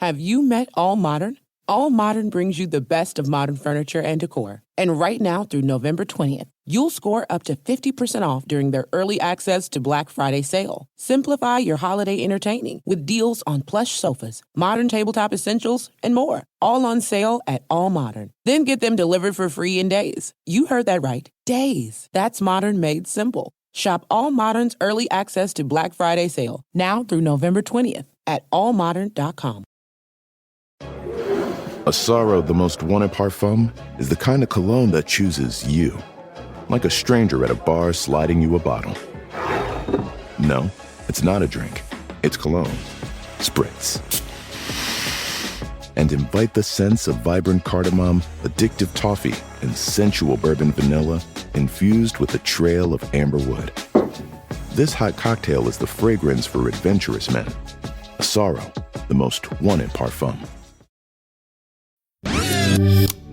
Have you met All Modern? All Modern brings you the best of modern furniture and decor. And right now through November 20th, you'll score up to 50% off during their early access to Black Friday sale. Simplify your holiday entertaining with deals on plush sofas, modern tabletop essentials, and more. All on sale at All Modern. Then get them delivered for free in days. You heard that right. Days. That's modern made simple. Shop All Modern's early access to Black Friday sale now through November 20th at allmodern.com. Asaro, the most wanted parfum, is the kind of cologne that chooses you. Like a stranger at a bar sliding you a bottle. No, it's not a drink. It's cologne. Spritz. And invite the scents of vibrant cardamom, addictive toffee, and sensual bourbon vanilla infused with a trail of amber wood. This hot cocktail is the fragrance for adventurous men. Asaro, the most wanted parfum.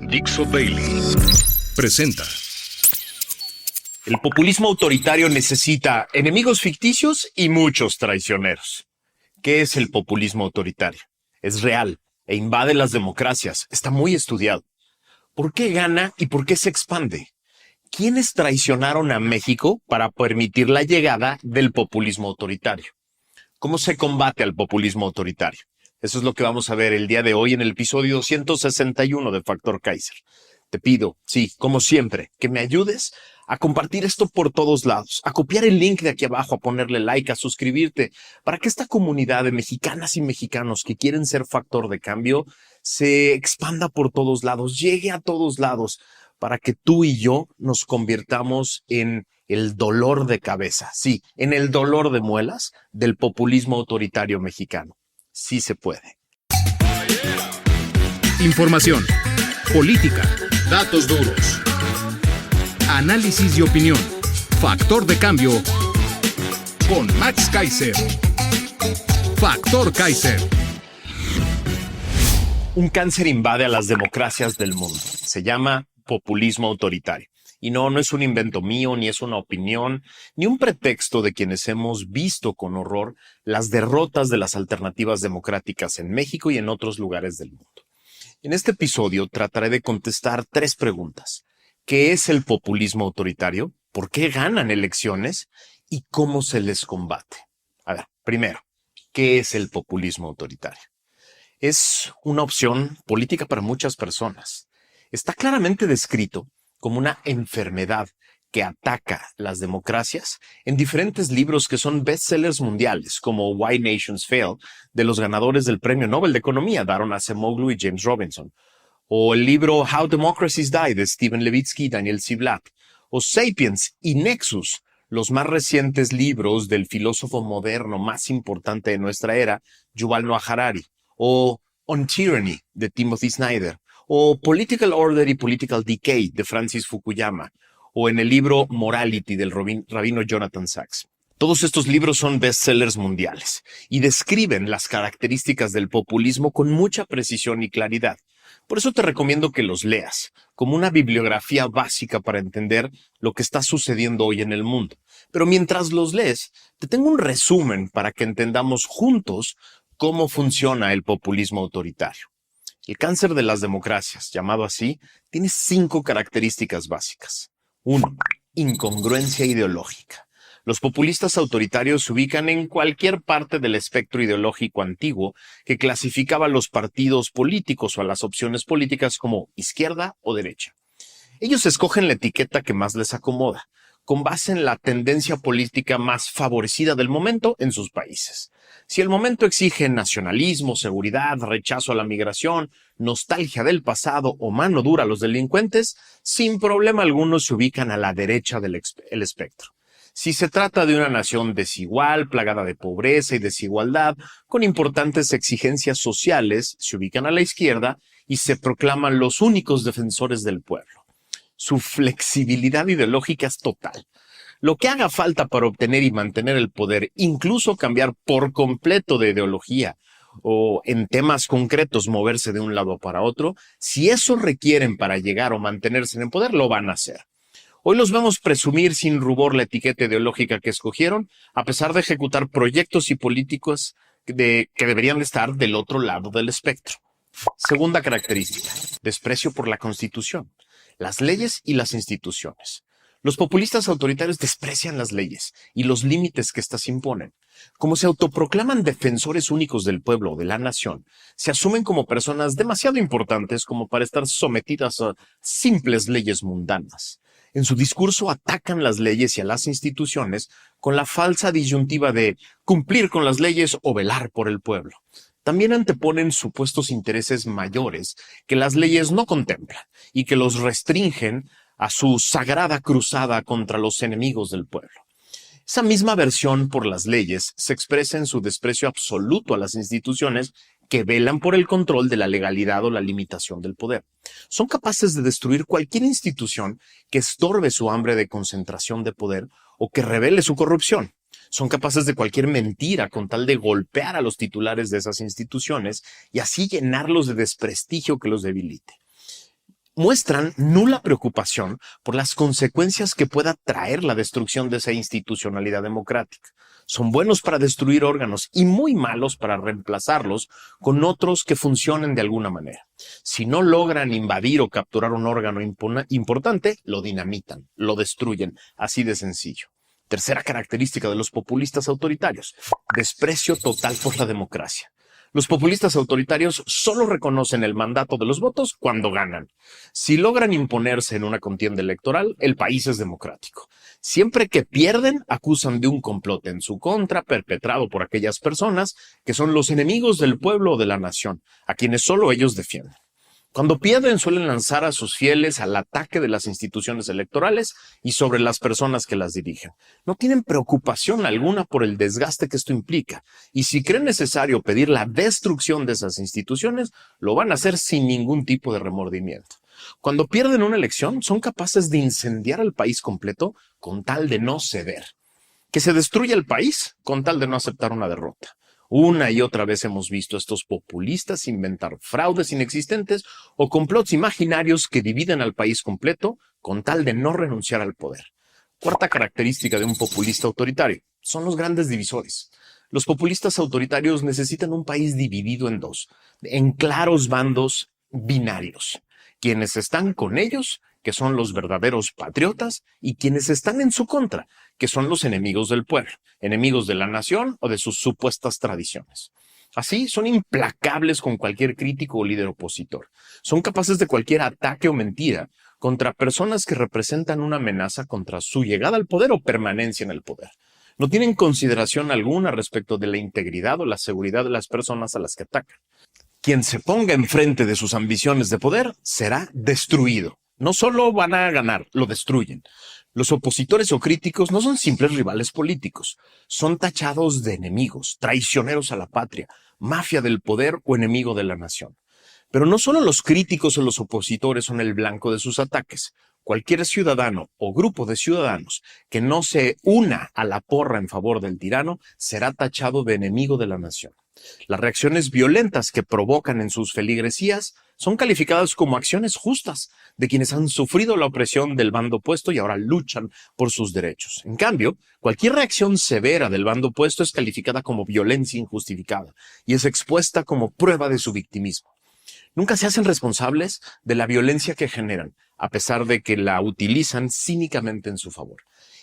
Dixo Daily presenta. El populismo autoritario necesita enemigos ficticios y muchos traicioneros. ¿Qué es el populismo autoritario? Es real e invade las democracias. Está muy estudiado. ¿Por qué gana y por qué se expande? ¿Quiénes traicionaron a México para permitir la llegada del populismo autoritario? ¿Cómo se combate al populismo autoritario? Eso es lo que vamos a ver el día de hoy en el episodio 261 de Factor Kaiser. Te pido, sí, como siempre, que me ayudes a compartir esto por todos lados, a copiar el link de aquí abajo, a ponerle like, a suscribirte, para que esta comunidad de mexicanas y mexicanos que quieren ser factor de cambio se expanda por todos lados, llegue a todos lados, para que tú y yo nos convirtamos en el dolor de cabeza, sí, en el dolor de muelas del populismo autoritario mexicano. Sí se puede. Información, política, datos duros, análisis y opinión. Factor de cambio con Max Kaiser. Factor Kaiser. Un cáncer invade a las democracias del mundo. Se llama populismo autoritario. Y no es un invento mío, ni es una opinión, ni un pretexto de quienes hemos visto con horror las derrotas de las alternativas democráticas en México y en otros lugares del mundo. En este episodio trataré de contestar 3 preguntas. ¿Qué es el populismo autoritario? ¿Por qué ganan elecciones? ¿Y cómo se les combate? A ver, primero, ¿qué es el populismo autoritario? Es una opción política para muchas personas. Está claramente descrito como una enfermedad que ataca las democracias en diferentes libros que son bestsellers mundiales, como Why Nations Fail, de los ganadores del Premio Nobel de Economía, Daron Acemoglu y James Robinson, o el libro How Democracies Die, de Steven Levitsky y Daniel Ziblatt, o Sapiens y Nexus, los más recientes libros del filósofo moderno más importante de nuestra era, Yuval Noah Harari, o On Tyranny, de Timothy Snyder, o Political Order y Political Decay, de Francis Fukuyama, o en el libro Morality, del rabino Jonathan Sachs. Todos estos libros son bestsellers mundiales y describen las características del populismo con mucha precisión y claridad. Por eso te recomiendo que los leas, como una bibliografía básica para entender lo que está sucediendo hoy en el mundo. Pero mientras los lees, te tengo un resumen para que entendamos juntos cómo funciona el populismo autoritario. El cáncer de las democracias, llamado así, tiene 5 características básicas. 1. Incongruencia ideológica. Los populistas autoritarios se ubican en cualquier parte del espectro ideológico antiguo que clasificaba a los partidos políticos o a las opciones políticas como izquierda o derecha. Ellos escogen la etiqueta que más les acomoda, con base en la tendencia política más favorecida del momento en sus países. Si el momento exige nacionalismo, seguridad, rechazo a la migración, nostalgia del pasado o mano dura a los delincuentes, sin problema alguno se ubican a la derecha del espectro. Si se trata de una nación desigual, plagada de pobreza y desigualdad, con importantes exigencias sociales, se ubican a la izquierda y se proclaman los únicos defensores del pueblo. Su flexibilidad ideológica es total. Lo que haga falta para obtener y mantener el poder, incluso cambiar por completo de ideología o en temas concretos moverse de un lado para otro, si eso requieren para llegar o mantenerse en el poder, lo van a hacer. Hoy los vemos presumir sin rubor la etiqueta ideológica que escogieron, a pesar de ejecutar proyectos y políticos que deberían de estar del otro lado del espectro. Segunda característica, desprecio por la Constitución, las leyes y las instituciones. Los populistas autoritarios desprecian las leyes y los límites que éstas imponen. Como se autoproclaman defensores únicos del pueblo o de la nación, se asumen como personas demasiado importantes como para estar sometidas a simples leyes mundanas. En su discurso atacan las leyes y a las instituciones con la falsa disyuntiva de cumplir con las leyes o velar por el pueblo. También anteponen supuestos intereses mayores que las leyes no contemplan y que los restringen a su sagrada cruzada contra los enemigos del pueblo. Esa misma aversión por las leyes se expresa en su desprecio absoluto a las instituciones que velan por el control de la legalidad o la limitación del poder. Son capaces de destruir cualquier institución que estorbe su hambre de concentración de poder o que revele su corrupción. Son capaces de cualquier mentira con tal de golpear a los titulares de esas instituciones y así llenarlos de desprestigio que los debilite. Muestran nula preocupación por las consecuencias que pueda traer la destrucción de esa institucionalidad democrática. Son buenos para destruir órganos y muy malos para reemplazarlos con otros que funcionen de alguna manera. Si no logran invadir o capturar un órgano importante, lo dinamitan, lo destruyen, así de sencillo. Tercera característica de los populistas autoritarios, desprecio total por la democracia. Los populistas autoritarios solo reconocen el mandato de los votos cuando ganan. Si logran imponerse en una contienda electoral, el país es democrático. Siempre que pierden, acusan de un complot en su contra perpetrado por aquellas personas que son los enemigos del pueblo o de la nación, a quienes solo ellos defienden. Cuando pierden, suelen lanzar a sus fieles al ataque de las instituciones electorales y sobre las personas que las dirigen. No tienen preocupación alguna por el desgaste que esto implica, y si creen necesario pedir la destrucción de esas instituciones, lo van a hacer sin ningún tipo de remordimiento. Cuando pierden una elección, son capaces de incendiar al país completo con tal de no ceder. Que se destruya el país con tal de no aceptar una derrota. Una y otra vez hemos visto a estos populistas inventar fraudes inexistentes o complots imaginarios que dividen al país completo con tal de no renunciar al poder. Cuarta característica de un populista autoritario son los grandes divisores. Los populistas autoritarios necesitan un país dividido en dos, en claros bandos binarios. Quienes están con ellos, que son los verdaderos patriotas, y quienes están en su contra, que son los enemigos del pueblo, enemigos de la nación o de sus supuestas tradiciones. Así, son implacables con cualquier crítico o líder opositor. Son capaces de cualquier ataque o mentira contra personas que representan una amenaza contra su llegada al poder o permanencia en el poder. No tienen consideración alguna respecto de la integridad o la seguridad de las personas a las que atacan. Quien se ponga enfrente de sus ambiciones de poder será destruido. No solo van a ganar, lo destruyen. Los opositores o críticos no son simples rivales políticos. Son tachados de enemigos, traicioneros a la patria, mafia del poder o enemigo de la nación. Pero no solo los críticos o los opositores son el blanco de sus ataques. Cualquier ciudadano o grupo de ciudadanos que no se una a la porra en favor del tirano será tachado de enemigo de la nación. Las reacciones violentas que provocan en sus feligresías son calificadas como acciones justas de quienes han sufrido la opresión del bando opuesto y ahora luchan por sus derechos. En cambio, cualquier reacción severa del bando opuesto es calificada como violencia injustificada y es expuesta como prueba de su victimismo. Nunca se hacen responsables de la violencia que generan, a pesar de que la utilizan cínicamente en su favor.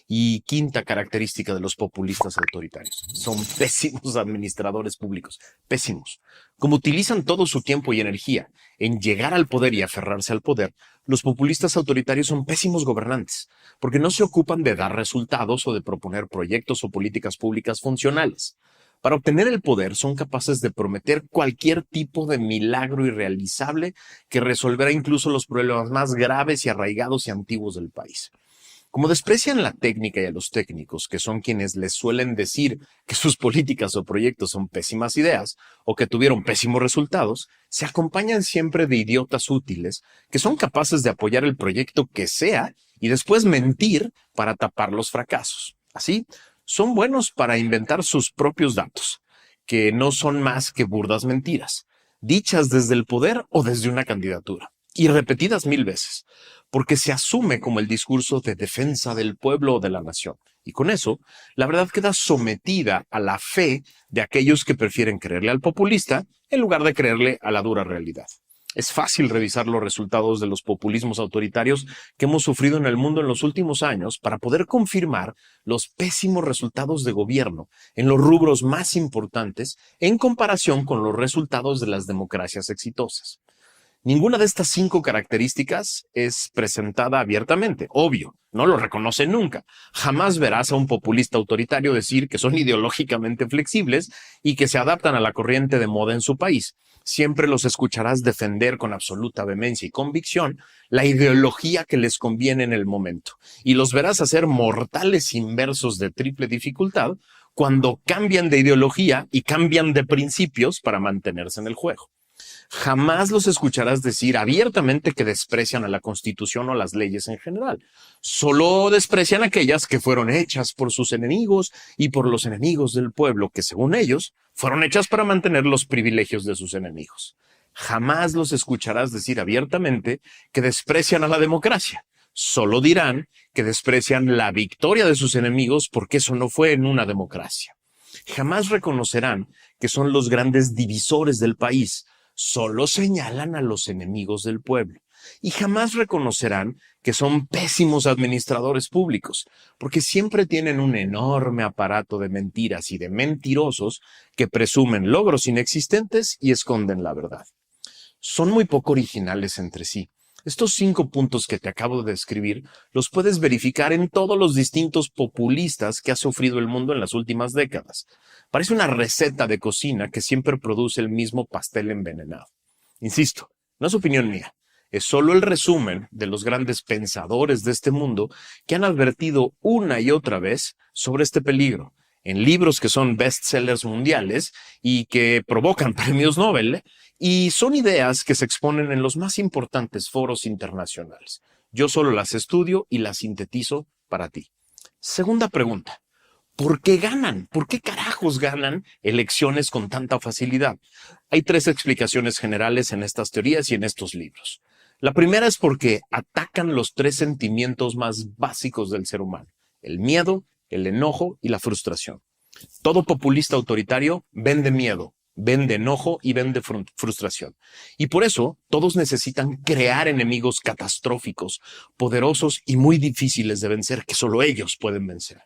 Y quinta característica de los populistas autoritarios, son pésimos administradores públicos, pésimos. Como utilizan todo su tiempo y energía en llegar al poder y aferrarse al poder, los populistas autoritarios son pésimos gobernantes, porque no se ocupan de dar resultados o de proponer proyectos o políticas públicas funcionales. Para obtener el poder son capaces de prometer cualquier tipo de milagro irrealizable que resolverá incluso los problemas más graves y arraigados y antiguos del país. Como desprecian la técnica y a los técnicos, que son quienes les suelen decir que sus políticas o proyectos son pésimas ideas o que tuvieron pésimos resultados, se acompañan siempre de idiotas útiles que son capaces de apoyar el proyecto que sea y después mentir para tapar los fracasos. Así, son buenos para inventar sus propios datos, que no son más que burdas mentiras, dichas desde el poder o desde una candidatura. y repetidas 1000 veces, porque se asume como el discurso de defensa del pueblo o de la nación. Y con eso, la verdad queda sometida a la fe de aquellos que prefieren creerle al populista en lugar de creerle a la dura realidad. Es fácil revisar los resultados de los populismos autoritarios que hemos sufrido en el mundo en los últimos años para poder confirmar los pésimos resultados de gobierno en los rubros más importantes en comparación con los resultados de las democracias exitosas. Ninguna de estas 5 características es presentada abiertamente, obvio, no lo reconoce nunca. Jamás verás a un populista autoritario decir que son ideológicamente flexibles y que se adaptan a la corriente de moda en su país. Siempre los escucharás defender con absoluta vehemencia y convicción la ideología que les conviene en el momento. Y los verás hacer mortales inversos de triple dificultad cuando cambian de ideología y cambian de principios para mantenerse en el juego. Jamás los escucharás decir abiertamente que desprecian a la Constitución o a las leyes en general. Solo desprecian aquellas que fueron hechas por sus enemigos y por los enemigos del pueblo, que según ellos fueron hechas para mantener los privilegios de sus enemigos. Jamás los escucharás decir abiertamente que desprecian a la democracia. Solo dirán que desprecian la victoria de sus enemigos porque eso no fue en una democracia. Jamás reconocerán que son los grandes divisores del país. Solo señalan a los enemigos del pueblo y jamás reconocerán que son pésimos administradores públicos, porque siempre tienen un enorme aparato de mentiras y de mentirosos que presumen logros inexistentes y esconden la verdad. Son muy poco originales entre sí. Estos 5 puntos que te acabo de describir los puedes verificar en todos los distintos populistas que ha sufrido el mundo en las últimas décadas. Parece una receta de cocina que siempre produce el mismo pastel envenenado. Insisto, no es opinión mía, es solo el resumen de los grandes pensadores de este mundo que han advertido una y otra vez sobre este peligro, en libros que son bestsellers mundiales y que provocan premios Nobel, y son ideas que se exponen en los más importantes foros internacionales. Yo solo las estudio y las sintetizo para ti. Segunda pregunta. ¿Por qué ganan? ¿Por qué carajos ganan elecciones con tanta facilidad? Hay 3 explicaciones generales en estas teorías y en estos libros. La primera es porque atacan los 3 sentimientos más básicos del ser humano: el miedo, el enojo y la frustración. Todo populista autoritario vende miedo, vende enojo y vende frustración. Y por eso todos necesitan crear enemigos catastróficos, poderosos y muy difíciles de vencer, que solo ellos pueden vencer.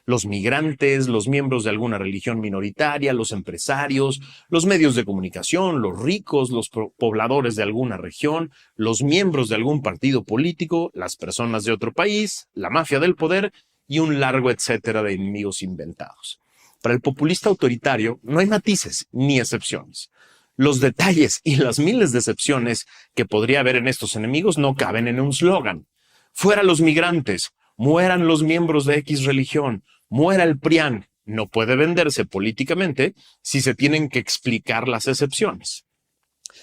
Los migrantes, los miembros de alguna religión minoritaria, los empresarios, los medios de comunicación, los ricos, los pobladores de alguna región, los miembros de algún partido político, las personas de otro país, la mafia del poder y un largo etcétera de enemigos inventados. Para el populista autoritario no hay matices ni excepciones. Los detalles y las miles de excepciones que podría haber en estos enemigos no caben en un slogan. Fuera los migrantes, mueran los miembros de X religión, muera el PRIAN. No puede venderse políticamente si se tienen que explicar las excepciones.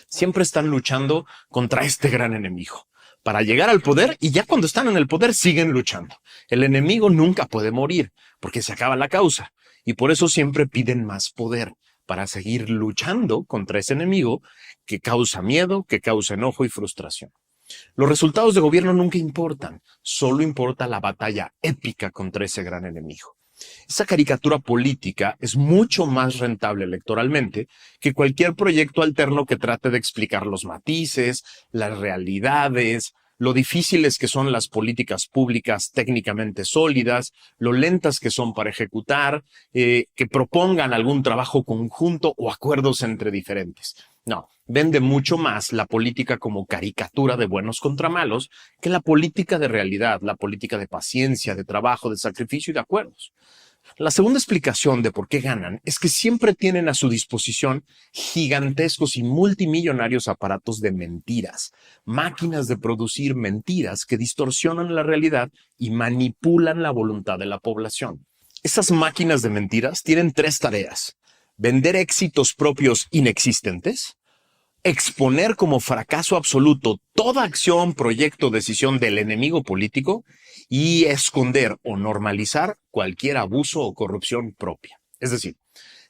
Siempre están luchando contra este gran enemigo para llegar al poder, y ya cuando están en el poder siguen luchando. El enemigo nunca puede morir porque se acaba la causa, y por eso siempre piden más poder para seguir luchando contra ese enemigo que causa miedo, que causa enojo y frustración. Los resultados de gobierno nunca importan, solo importa la batalla épica contra ese gran enemigo. Esa caricatura política es mucho más rentable electoralmente que cualquier proyecto alterno que trate de explicar los matices, las realidades, lo difíciles que son las políticas públicas técnicamente sólidas, lo lentas que son para ejecutar, que propongan algún trabajo conjunto o acuerdos entre diferentes. No, vende mucho más la política como caricatura de buenos contra malos que la política de realidad, la política de paciencia, de trabajo, de sacrificio y de acuerdos. La segunda explicación de por qué ganan es que siempre tienen a su disposición gigantescos y multimillonarios aparatos de mentiras, máquinas de producir mentiras que distorsionan la realidad y manipulan la voluntad de la población. Esas máquinas de mentiras tienen 3 tareas: vender éxitos propios inexistentes, exponer como fracaso absoluto toda acción, proyecto, decisión del enemigo político y esconder o normalizar cualquier abuso o corrupción propia. Es decir,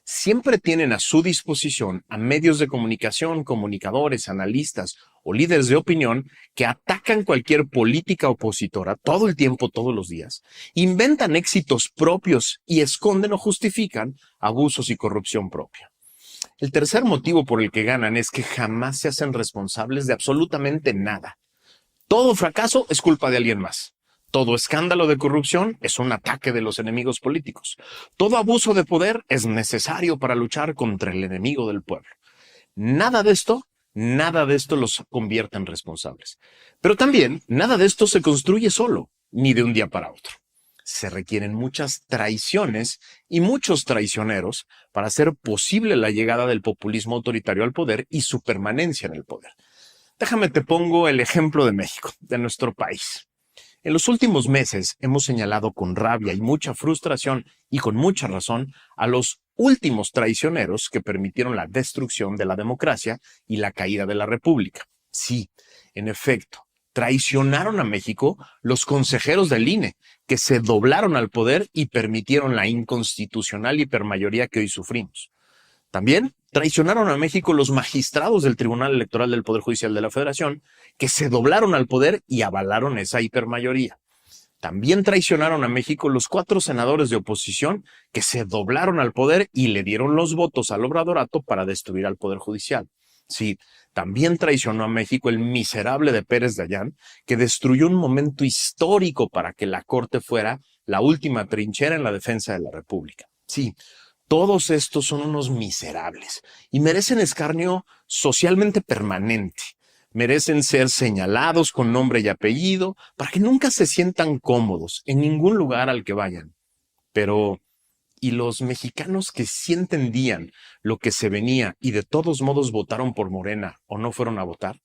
siempre tienen a su disposición a medios de comunicación, comunicadores, analistas o líderes de opinión que atacan cualquier política opositora todo el tiempo, todos los días, inventan éxitos propios y esconden o justifican abusos y corrupción propia. El tercer motivo por el que ganan es que jamás se hacen responsables de absolutamente nada. Todo fracaso es culpa de alguien más. Todo escándalo de corrupción es un ataque de los enemigos políticos. Todo abuso de poder es necesario para luchar contra el enemigo del pueblo. Nada de esto los convierte en responsables. Pero también nada de esto se construye solo, ni de un día para otro. Se requieren muchas traiciones y muchos traicioneros para hacer posible la llegada del populismo autoritario al poder y su permanencia en el poder. Déjame te pongo el ejemplo de México, de nuestro país. En los últimos meses hemos señalado con rabia y mucha frustración y con mucha razón a los últimos traicioneros que permitieron la destrucción de la democracia y la caída de la República. Sí, en efecto, traicionaron a México los consejeros del INE, que se doblaron al poder y permitieron la inconstitucional hipermayoría que hoy sufrimos. También traicionaron a México los magistrados del Tribunal Electoral del Poder Judicial de la Federación, que se doblaron al poder y avalaron esa hipermayoría. También traicionaron a México los 4 senadores de oposición que se doblaron al poder y le dieron los votos al obradorato para destruir al Poder Judicial. Sí, también traicionó a México el miserable de Pérez Dayán, que destruyó un momento histórico para que la Corte fuera la última trinchera en la defensa de la República. Sí, todos estos son unos miserables y merecen escarnio socialmente permanente. Merecen ser señalados con nombre y apellido para que nunca se sientan cómodos en ningún lugar al que vayan. Pero, ¿y los mexicanos que sí entendían lo que se venía y de todos modos votaron por Morena o no fueron a votar?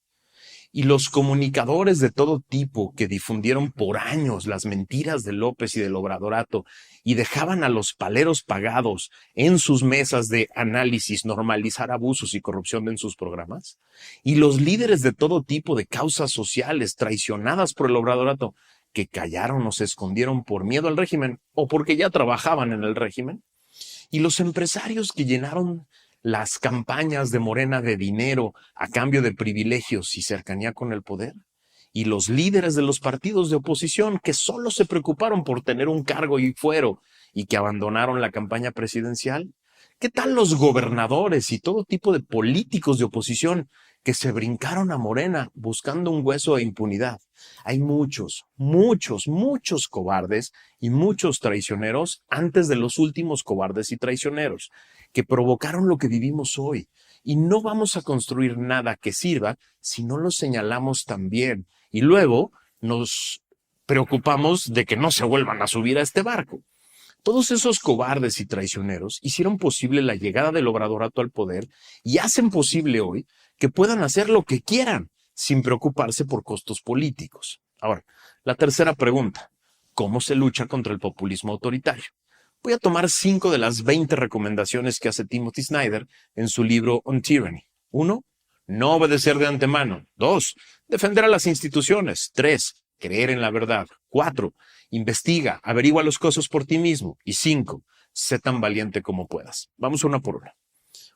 Y los comunicadores de todo tipo que difundieron por años las mentiras de López y del obradorato y dejaban a los paleros pagados en sus mesas de análisis normalizar abusos y corrupción en sus programas. Y los líderes de todo tipo de causas sociales traicionadas por el obradorato que callaron o se escondieron por miedo al régimen o porque ya trabajaban en el régimen. Y los empresarios que llenaron las campañas de Morena de dinero a cambio de privilegios y cercanía con el poder, y los líderes de los partidos de oposición que solo se preocuparon por tener un cargo y fuero y que abandonaron la campaña presidencial. ¿Qué tal los gobernadores y todo tipo de políticos de oposición que se brincaron a Morena buscando un hueso de impunidad? Hay muchos cobardes y muchos traicioneros antes de los últimos cobardes y traicioneros que provocaron lo que vivimos hoy. Y no vamos a construir nada que sirva si no lo señalamos también. Y luego nos preocupamos de que no se vuelvan a subir a este barco. Todos esos cobardes y traicioneros hicieron posible la llegada del obradorato al poder y hacen posible hoy que puedan hacer lo que quieran sin preocuparse por costos políticos. Ahora, la tercera pregunta: ¿cómo se lucha contra el populismo autoritario? Voy a tomar 5 de las 20 recomendaciones que hace Timothy Snyder en su libro On Tyranny. 1. No obedecer de antemano. 2. Defender a las instituciones. 3. Creer en la verdad. 4. Investiga, averigua los casos por ti mismo. Y 5. Sé tan valiente como puedas. Vamos una por una.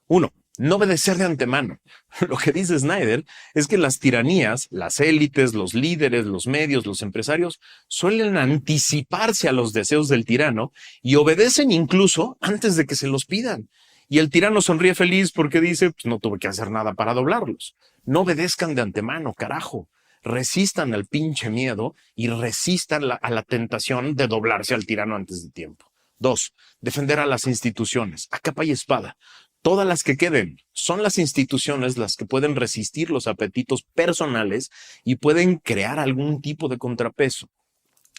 1. No obedecer de antemano. Lo que dice Snyder es que las tiranías, las élites, los líderes, los medios, los empresarios suelen anticiparse a los deseos del tirano y obedecen incluso antes de que se los pidan. Y el tirano sonríe feliz porque dice, pues no tuve que hacer nada para doblarlos. No obedezcan de antemano, carajo. Resistan al pinche miedo y resistan a la tentación de doblarse al tirano antes de tiempo. 2. Defender a las instituciones, a capa y espada. Todas las que queden. Son las instituciones las que pueden resistir los apetitos personales y pueden crear algún tipo de contrapeso.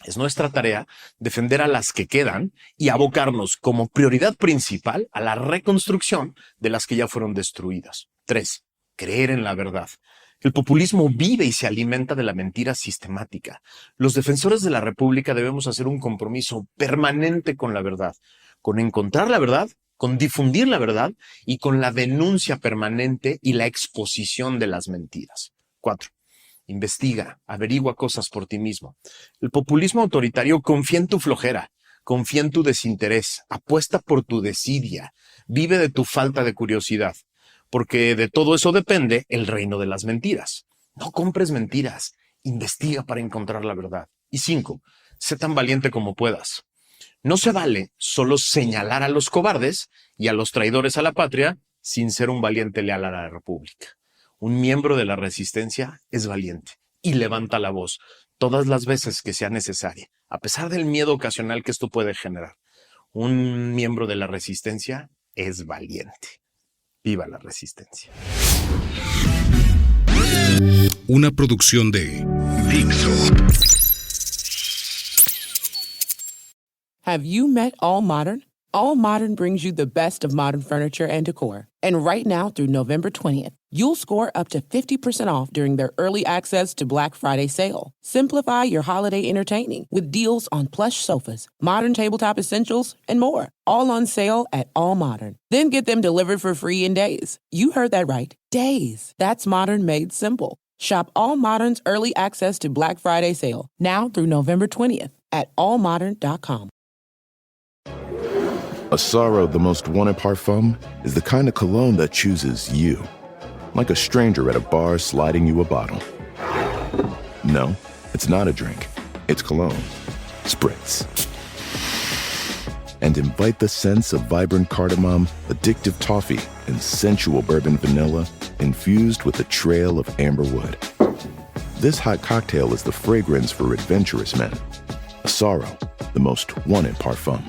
Es nuestra tarea defender a las que quedan y abocarnos como prioridad principal a la reconstrucción de las que ya fueron destruidas. 3. Creer en la verdad. El populismo vive y se alimenta de la mentira sistemática. Los defensores de la República debemos hacer un compromiso permanente con la verdad, con encontrar la verdad, con difundir la verdad y con la denuncia permanente y la exposición de las mentiras. 4. Investiga, averigua cosas por ti mismo. El populismo autoritario confía en tu flojera, confía en tu desinterés, apuesta por tu desidia, vive de tu falta de curiosidad, porque de todo eso depende el reino de las mentiras. No compres mentiras. Investiga para encontrar la verdad. Y 5, sé tan valiente como puedas. No se vale solo señalar a los cobardes y a los traidores a la patria sin ser un valiente leal a la República. Un miembro de la resistencia es valiente y levanta la voz todas las veces que sea necesaria, a pesar del miedo ocasional que esto puede generar. Un miembro de la resistencia es valiente. ¡Viva la resistencia! Una producción de Dixo. Have you met All Modern? All Modern brings you the best of modern furniture and decor. And right now through November 20th, you'll score up to 50% off during their early access to Black Friday sale. Simplify your holiday entertaining with deals on plush sofas, modern tabletop essentials, and more. All on sale at All Modern. Then get them delivered for free in days. You heard that right. Days. That's modern made simple. Shop All Modern's early access to Black Friday sale now through November 20th at allmodern.com. Asaro, the most wanted parfum, is the kind of cologne that chooses you. Like a stranger at a bar sliding you a bottle. No, it's not a drink. It's cologne. Spritz. And invite the scents of vibrant cardamom, addictive toffee, and sensual bourbon vanilla infused with a trail of amber wood. This hot cocktail is the fragrance for adventurous men. Asaro, the most wanted parfum.